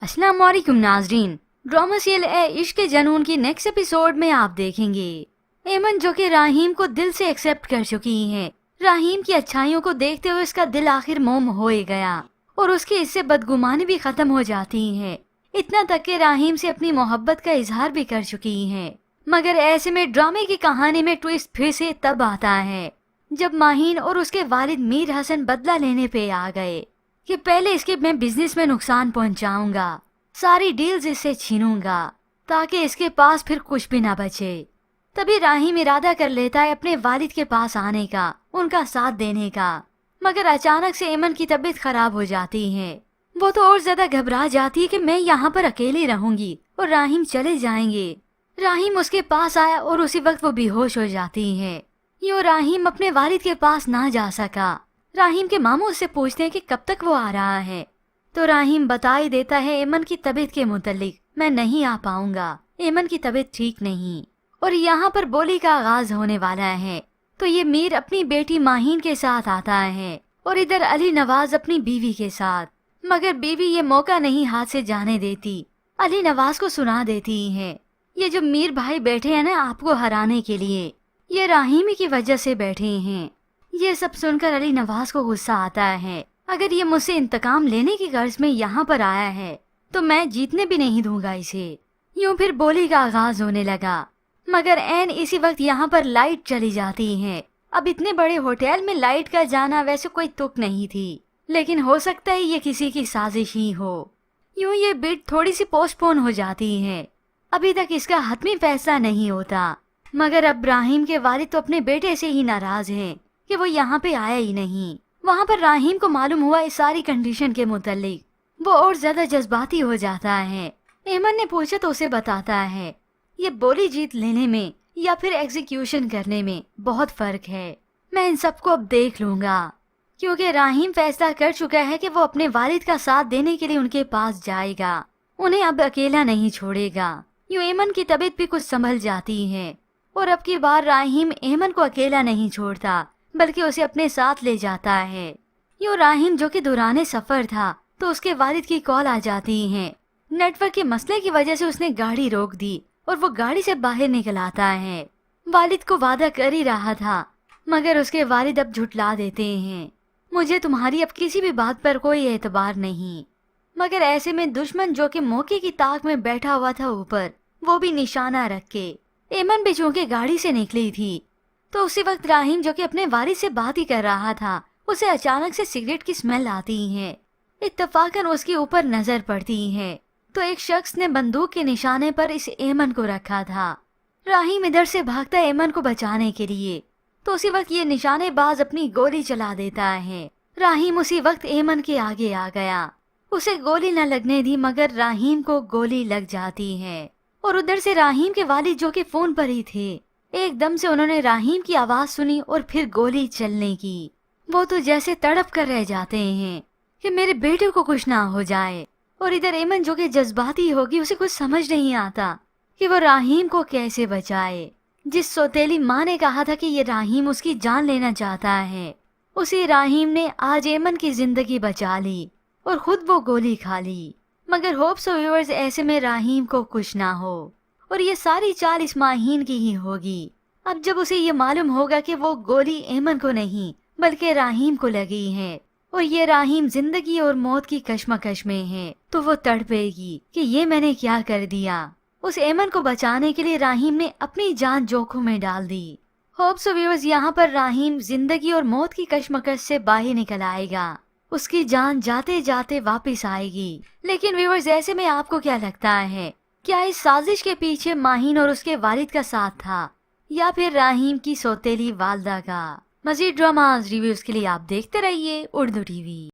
अस्सलाम वालेकुम नाजरीन। ड्रामा सीरियल ए इश्क के जनून की नेक्स्ट एपिसोड में आप देखेंगे एमन जो कि राहीम को दिल से एक्सेप्ट कर चुकी है। राहीम की अच्छाइयों को देखते हुए उसका दिल आखिर मोम हो ही गया और उसकी इससे बदगुमानी भी खत्म हो जाती है। इतना तक कि राहीम से अपनी मोहब्बत का इजहार भी कर चुकी है। मगर ऐसे में ड्रामे की कहानी में ट्विस्ट फिर से तब आता है जब माहीन और उसके वालिद मीर हसन बदला लेने पे आ गए कि पहले इसके मैं बिजनेस में नुकसान पहुंचाऊंगा, सारी डील्स इससे छीनूंगा ताकि इसके पास फिर कुछ भी ना बचे। तभी राहीम इरादा कर लेता है अपने वालिद के पास आने का, उनका साथ देने का। मगर अचानक से एमन की तबीयत खराब हो जाती है। वो तो और ज्यादा घबरा जाती है कि मैं यहाँ पर अकेली रहूंगी और राहीम चले जाएंगे। राहीम उसके पास आया और उसी वक्त वो बेहोश हो जाती है। यूँ राहीम अपने वालिद के पास ना जा सका। राहीम के मामू उससे पूछते हैं कि कब तक वो आ रहा है, तो राहीम बता ही देता है एमन की तबीयत के मुतालिक, मैं नहीं आ पाऊंगा, एमन की तबीयत ठीक नहीं। और यहाँ पर बोली का आगाज होने वाला है। तो ये मीर अपनी बेटी माहीन के साथ आता है और इधर अली नवाज अपनी बीवी के साथ। मगर बीवी ये मौका नहीं हाथ से जाने देती, अली नवाज को सुना देती है ये जो मीर भाई बैठे हैं ना आपको हराने के लिए, ये राहीम की वजह से बैठे हैं। ये सब सुनकर अली नवाज को गुस्सा आता है। अगर ये मुझसे इंतकाम लेने की गर्ज में यहाँ पर आया है तो मैं जीतने भी नहीं दूंगा इसे। यूँ फिर बोली का आगाज होने लगा। मगर ऐन इसी वक्त यहाँ पर लाइट चली जाती है। अब इतने बड़े होटल में लाइट का जाना वैसे कोई तुक नहीं थी, लेकिन हो सकता है ये किसी की साजिश ही हो। यूँ ये बिड थोड़ी सी पोस्टपोन हो जाती है। अभी तक इसका हतमी फैसला नहीं होता। मगर अब राहीम के वालिद तो अपने बेटे से ही नाराज हैं कि वो यहाँ पे आया ही नहीं। वहाँ पर राहीम को मालूम हुआ इस सारी कंडीशन के मुतालिक। वो और ज्यादा जज्बाती हो जाता है। एमन ने पूछा तो उसे बताता है ये बोली जीत लेने में या फिर एग्जीक्यूशन करने में बहुत फर्क है। मैं इन सबको अब देख लूंगा, क्योंकि राहीम फैसला कर चुका है कि वो अपने वालिद का साथ देने के लिए उनके पास जाएगा, उन्हें अब अकेला नहीं छोड़ेगा। यूँ एमन की तबीयत भी कुछ संभल जाती है और अब की बार राहीम एमन को अकेला नहीं छोड़ता बल्कि उसे अपने साथ ले जाता है। यूँ राहीम जो कि दौराने सफर था तो उसके वालिद की कॉल आ जाती है। नेटवर्क के मसले की वजह से उसने गाड़ी रोक दी और वो गाड़ी से बाहर निकल आता है। वालिद को वादा कर ही रहा था मगर उसके वालिद अब झुटला देते हैं, मुझे तुम्हारी अब किसी भी बात पर कोई एतबार नहीं। मगर ऐसे में दुश्मन जो कि मौके की ताक में बैठा हुआ था ऊपर, वो भी निशाना रख के एमन भी चूंकि गाड़ी से निकली थी। तो उसी वक्त राहीम जो कि अपने वालिद से बात ही कर रहा था, उसे अचानक से सिगरेट की स्मेल आती है। इत्तफाकन उसके ऊपर नजर पड़ती है तो एक शख्स ने बंदूक के निशाने पर इस एमन को रखा था। राहीम इधर से भागता है एमन को बचाने के लिए, तो उसी वक्त ये निशानेबाज अपनी गोली चला देता है। राहीम उसी वक्त एमन के आगे आ गया, उसे गोली न लगने दी मगर राहीम को गोली लग जाती है। और उधर से राहीम के वालिद जो कि फोन पर ही थे, एकदम से उन्होंने राहीम की आवाज सुनी और फिर गोली चलने की। वो तो जैसे तड़प कर रह जाते हैं कि मेरे बेटे को कुछ ना हो जाए। और इधर एमन जो कि जज्बाती होगी, उसे कुछ समझ नहीं आता कि वो राहीम को कैसे बचाए। जिस सौतेली माँ ने कहा था कि ये राहीम उसकी जान लेना चाहता है, उसी राहीम ने आज एमन की जिंदगी बचा ली और खुद वो गोली खा ली। मगर होप्स व्यूअर्स ऐसे में राहीम को कुछ ना हो और ये सारी चाल इस माहीन की ही होगी। अब जब उसे ये मालूम होगा कि वो गोली एमन को नहीं बल्कि राहीम को लगी है और ये राहीम जिंदगी और मौत की कश्मकश में है, तो वो तड़पेगी कि ये मैंने क्या कर दिया। उस एमन को बचाने के लिए राहीम ने अपनी जान जोखिम में डाल दी। होप्स व्यूअर्स यहाँ पर राहीम जिंदगी और मौत की कश्मकश से बाहर निकल आएगा, उसकी जान जाते जाते वापस आएगी। लेकिन व्यूअर्स ऐसे में आपको क्या लगता है, क्या इस साजिश के पीछे माहीन और उसके वालिद का साथ था या फिर राहीम की सौतेली वालदा का? मजीद ड्रामाज रिव्यूज के लिए आप देखते रहिए उर्दू टीवी।